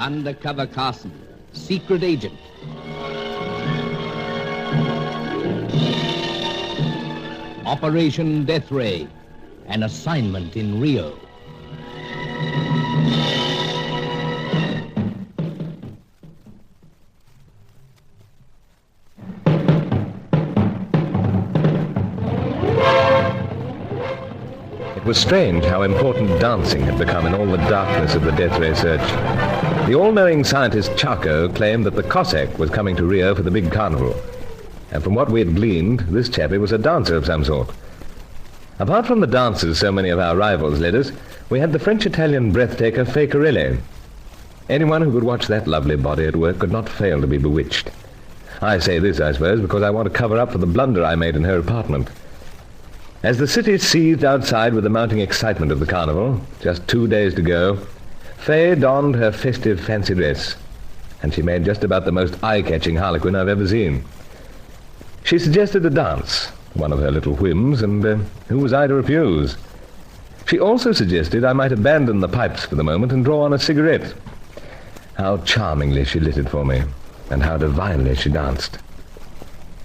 Undercover Carson, secret agent. Operation Deathray, an assignment in Rio. It was strange how important dancing had become in all the darkness of the Deathray search. The all-knowing scientist Charco claimed that the Cossack was coming to Rio for the big carnival. And from what we had gleaned, this chappie was a dancer of some sort. Apart from the dancers so many of our rivals led us, we had the French-Italian breathtaker Fakerelli. Anyone who could watch that lovely body at work could not fail to be bewitched. I say this, I suppose, because I want to cover up for the blunder I made in her apartment. As the city seethed outside with the mounting excitement of the carnival, just 2 days to go, Faye donned her festive fancy dress, and she made just about the most eye-catching harlequin I've ever seen. She suggested a dance, one of her little whims, and who was I to refuse? She also suggested I might abandon the pipes for the moment and draw on a cigarette. How charmingly she lit it for me, and how divinely she danced.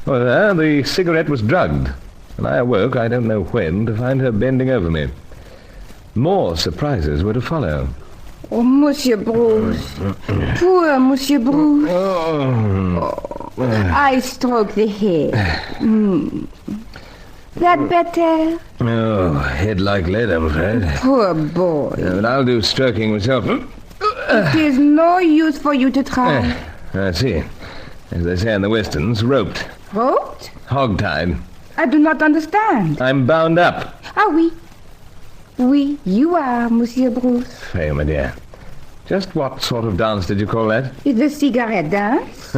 Well, the cigarette was drugged, and I awoke, I don't know when, to find her bending over me. More surprises were to follow. Oh, Monsieur Bruce. Poor Monsieur Bruce. I stroke the head. That better? Oh, head like lead, I'm afraid. Poor boy. Yeah, but I'll do stroking myself. It is no use for you to try. I see. As they say in the westerns, roped. Roped? Hog-tied. I do not understand. I'm bound up. Ah, oui. Oui, you are, Monsieur Bruce. Faye, my dear. Just what sort of dance did you call that? The cigarette dance?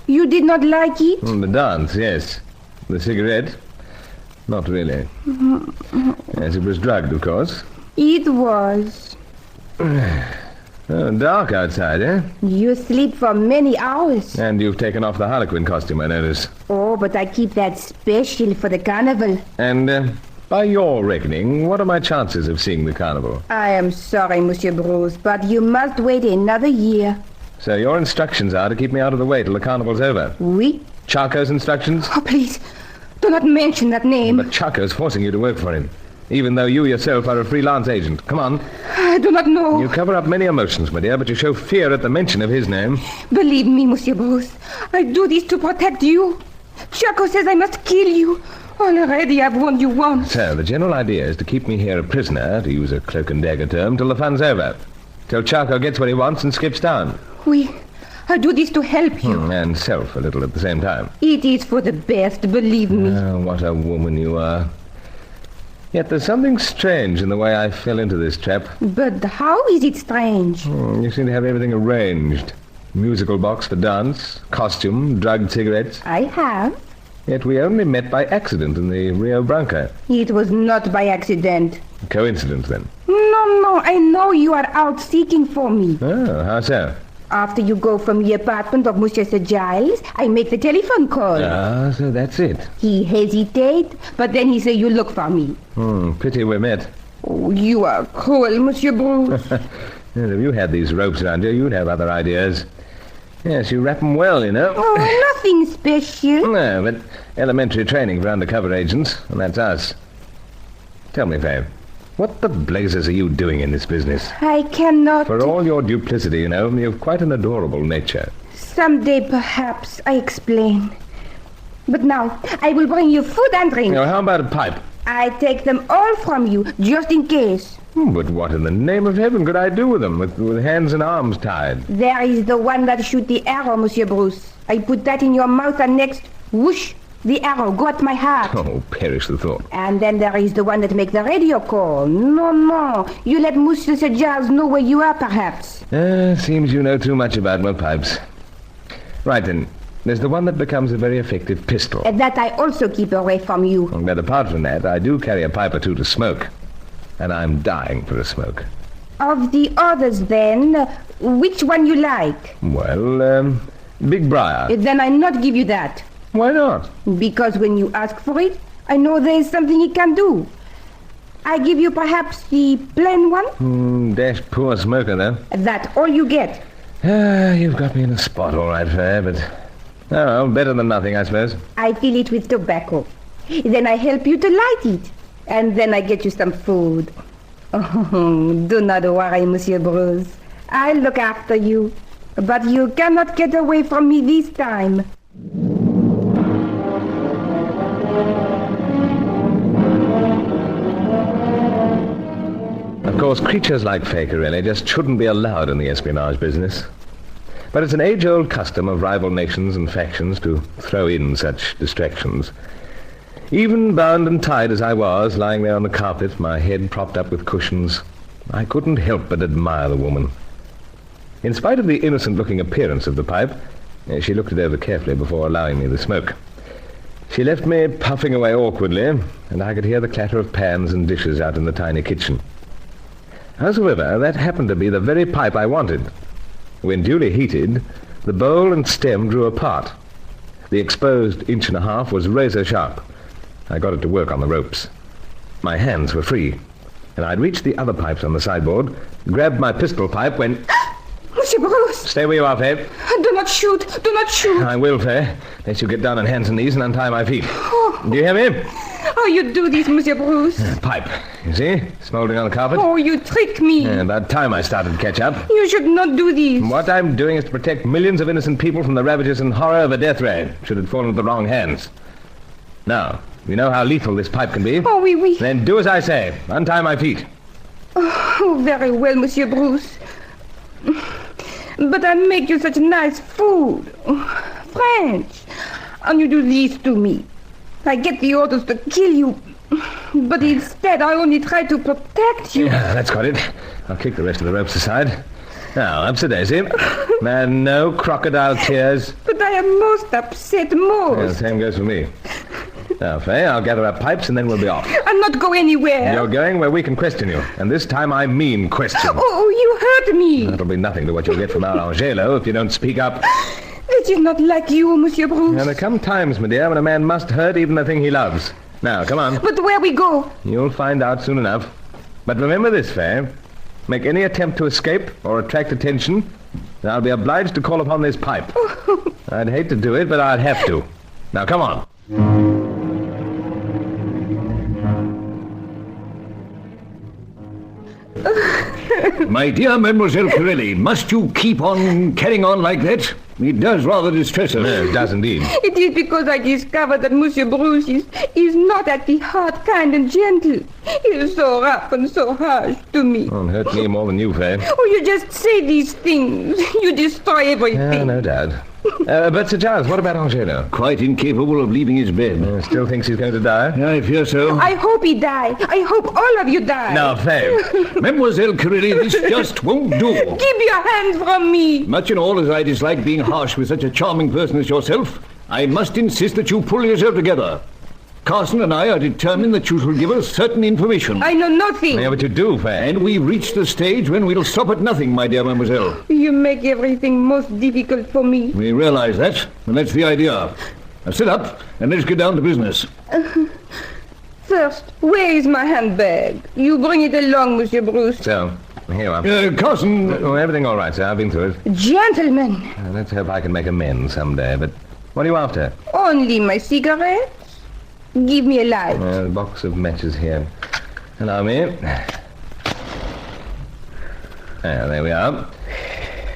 You did not like it? The dance, yes. The cigarette? Not really. Yes, it was drugged, of course. It was. Oh, dark outside, eh? You sleep for many hours. And you've taken off the harlequin costume, I notice. Oh, but I keep that special for the carnival. And, by your reckoning, what are my chances of seeing the carnival? I am sorry, Monsieur Bruce, but you must wait another year. So your instructions are to keep me out of the way till the carnival's over? Oui. Charco's instructions? Oh, please, do not mention that name. But Charco's forcing you to work for him, even though you yourself are a freelance agent. Come on. I do not know. You cover up many emotions, my dear, but you show fear at the mention of his name. Believe me, Monsieur Bruce, I do this to protect you. Charco says I must kill you. Already I've warned you once. So, the general idea is to keep me here a prisoner, to use a cloak and dagger term, till the fun's over. Till Charco gets what he wants and skips town. Oui, I do this to help you. And self a little at the same time. It is for the best, believe me. Oh, what a woman you are. Yet there's something strange in the way I fell into this trap. But how is it strange? You seem to have everything arranged. Musical box for dance, costume, drugged cigarettes. I have. Yet we only met by accident in the Rio Branca. It was not by accident. Coincidence, then? No, I know you are out seeking for me. Oh, how so? After you go from the apartment of Monsieur Sir Giles, I make the telephone call. Ah, so that's it. He hesitate, but then he say you look for me. Pity we met. Oh, you are cruel, Monsieur Bruce. Well, if you had these ropes around you, you'd have other ideas. Yes, you wrap them well, you know. Oh, nothing special. No, but elementary training for undercover agents, and that's us. Tell me, Faye, what the blazes are you doing in this business? I cannot. For all your duplicity, you know, you've quite an adorable nature. Someday, perhaps, I explain. But now, I will bring you food and drink. Now, how about a pipe? I take them all from you, just in case. But what in the name of heaven could I do with them, with hands and arms tied? There is the one that shoot the arrow, Monsieur Bruce. I put that in your mouth and next, whoosh, the arrow got my heart. Oh, perish the thought. And then there is the one that make the radio call. No, you let Monsieur Sir Giles know where you are, perhaps. Seems you know too much about my pipes. Right then, there's the one that becomes a very effective pistol. And that I also keep away from you. But apart from that, I do carry a pipe or two to smoke. And I'm dying for a smoke. Of the others, then, which one you like? Well, Big Briar. Then I not give you that. Why not? Because when you ask for it, I know there's something he can do. I give you perhaps the plain one? Dashed poor smoker, though. That all you get. You've got me in a spot, all right, Faye, but... Oh, well, better than nothing, I suppose. I fill it with tobacco. Then I help you to light it. And then I get you some food. Oh, do not worry, Monsieur Bruce. I'll look after you. But you cannot get away from me this time. Of course, creatures like Fakerelli just shouldn't be allowed in the espionage business. But it's an age-old custom of rival nations and factions to throw in such distractions. Even bound and tied as I was, lying there on the carpet, my head propped up with cushions, I couldn't help but admire the woman. In spite of the innocent-looking appearance of the pipe, she looked it over carefully before allowing me the smoke. She left me puffing away awkwardly, and I could hear the clatter of pans and dishes out in the tiny kitchen. Howsoever, that happened to be the very pipe I wanted. When duly heated, the bowl and stem drew apart. The exposed 1.5 inches was razor sharp. I got it to work on the ropes. My hands were free, and I'd reached the other pipes on the sideboard, grabbed my pistol pipe when... Monsieur Bruce! Stay where you are, Faye. Do not shoot! Do not shoot! I will, Faye, unless you get down on hands and knees and untie my feet. Oh. Do you hear me? How you do this, Monsieur Bruce? Pipe, you see? Smoldering on the carpet. Oh, you trick me. About time I started to catch up. You should not do this. What I'm doing is to protect millions of innocent people from the ravages and horror of a Deathray, should it fall into the wrong hands. Now, you know how lethal this pipe can be. Oh, oui. Then do as I say. Untie my feet. Oh, very well, Monsieur Bruce. But I make you such nice food. French. And you do this to me. I get the orders to kill you. But instead, I only try to protect you. Yeah, that's got it. I'll kick the rest of the ropes aside. Now, up to Daisy. And no crocodile tears. But I am most upset, most. Yeah, the same goes for me. Now, Faye, I'll gather up pipes and then we'll be off. I'll not go anywhere. You're going where we can question you. And this time I mean question. Oh, you hurt me. That'll be nothing to what you'll get from our Angelo if you don't speak up. It is not like you, Monsieur Bruce. Now, there come times, my dear, when a man must hurt even the thing he loves. Now, come on. But where we go? You'll find out soon enough. But remember this, Faye. Make any attempt to escape or attract attention, and I'll be obliged to call upon this pipe. I'd hate to do it, but I'd have to. Now, come on. My dear Mademoiselle Pirelli, must you keep on carrying on like that? It does rather distress us. No, it does indeed. It is because I discovered that Monsieur Bruce is not at the heart kind and gentle. He is so rough and so harsh to me. Won't hurt me more than you, Faye. Oh, you just say these things. You destroy everything. Yeah, no doubt. But Sir Giles, what about Angelo? Quite incapable of leaving his bed. Still thinks he's going to die? I fear so. I hope he die. I hope all of you die. Now, Faye. Mademoiselle Pirelli, this just won't do. Keep your hands from me. Much and all as I dislike being harsh with such a charming person as yourself, I must insist that you pull yourself together. Carson and I are determined that you shall give us certain information. I know nothing. Yeah, but you do, Faye. And we've reached the stage when we'll stop at nothing, my dear mademoiselle. You make everything most difficult for me. We realize that, and that's the idea. Now sit up, and let's get down to business. First, where is my handbag? You bring it along, Monsieur Bruce. So, here you are. Carson... everything all right, sir. I've been through it. Gentlemen. Let's hope I can make amends someday, but what are you after? Only my cigarettes. Give me a light. A box of matches here. Allow me. There we are.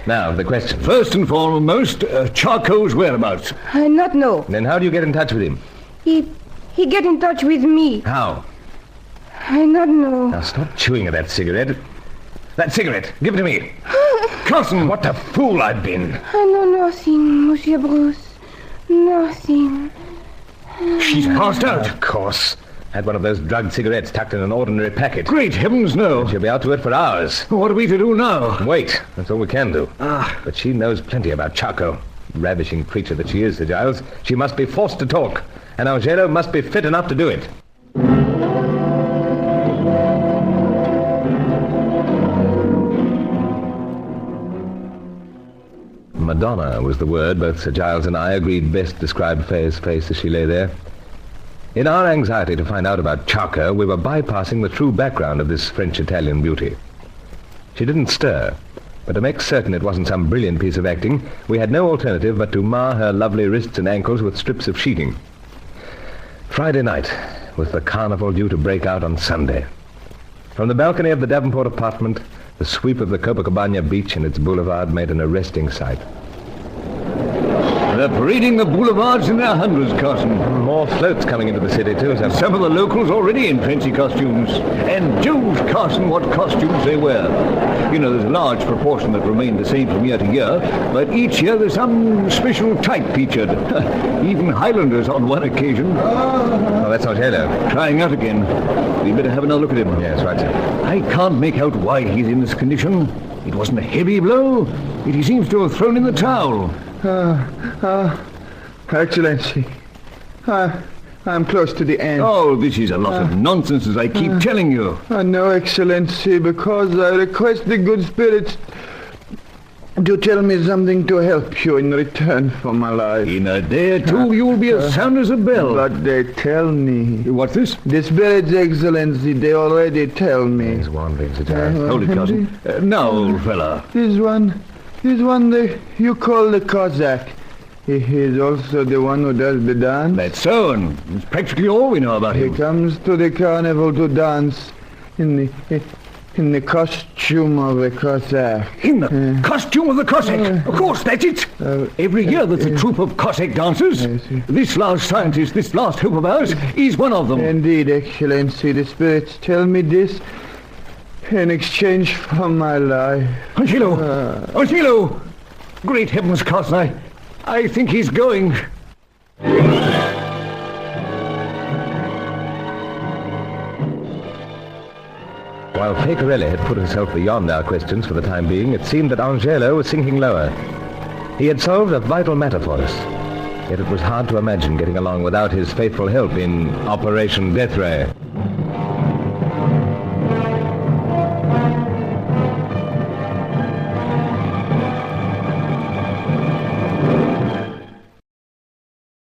Now, the question. First and foremost, Charcot's whereabouts. I not know. Then how do you get in touch with him? He get in touch with me. How? I not know. Now, stop chewing at that cigarette. That cigarette, give it to me. Carson! What a fool I've been. I know nothing, Monsieur Bruce. Nothing. She's passed out. Of course. Had one of those drugged cigarettes tucked in an ordinary packet. Great heavens, no. She'll be out to it for hours. What are we to do now? Wait. That's all we can do. But she knows plenty about Charcot. Ravishing creature that she is, Sir Giles. She must be forced to talk. And Angelo must be fit enough to do it. Madonna was the word both Sir Giles and I agreed best described Faye's face as she lay there. In our anxiety to find out about Charcot, we were bypassing the true background of this French-Italian beauty. She didn't stir, But to make certain it wasn't some brilliant piece of acting, we had no alternative but to mar her lovely wrists and ankles with strips of sheeting. Friday night, with the carnival due to break out on Sunday. From the balcony of the Davenport apartment, the sweep of the Copacabana beach and its boulevard made an arresting sight. They're parading the boulevards in their hundreds, Carson. More floats coming into the city, too, sir. Some of the locals already in fancy costumes. And Jove, Carson, what costumes they wear. You know, there's a large proportion that remain the same from year to year, but each year there's some special type featured. Even Highlanders on one occasion. Oh, that's Angelo. Trying out again. We better have another look at him. Yes, right, sir. I can't make out why he's in this condition. It wasn't a heavy blow, yet he seems to have thrown in the towel. Excellency, I'm close to the end. Oh, this is a lot of nonsense, as I keep telling you. No, Excellency, because I request the good spirits to tell me something to help you in return for my life. In a day or two, you will be as sound as a bell. But they tell me. What's this? The spirits, Excellency, they already tell me. He's wandering, Sir Giles. Hold it, Carson. Now, old fella. This one you call the Cossack. He is also the one who does the dance. That's so, and it's practically all we know about He him. comes to the carnival to dance in the costume of a Cossack. In the costume of the Cossack. Of course, that's it. Every year there's a troupe of Cossack dancers. This last scientist, this last hope of ours, is one of them. Indeed, Excellency, the spirits tell me this in exchange for my life. Angelo! Angelo! Great heavens, Carson, I think he's going. While Pecorelli had put herself beyond our questions for the time being, it seemed that Angelo was sinking lower. He had solved a vital matter for us, yet it was hard to imagine getting along without his faithful help in Operation Deathray.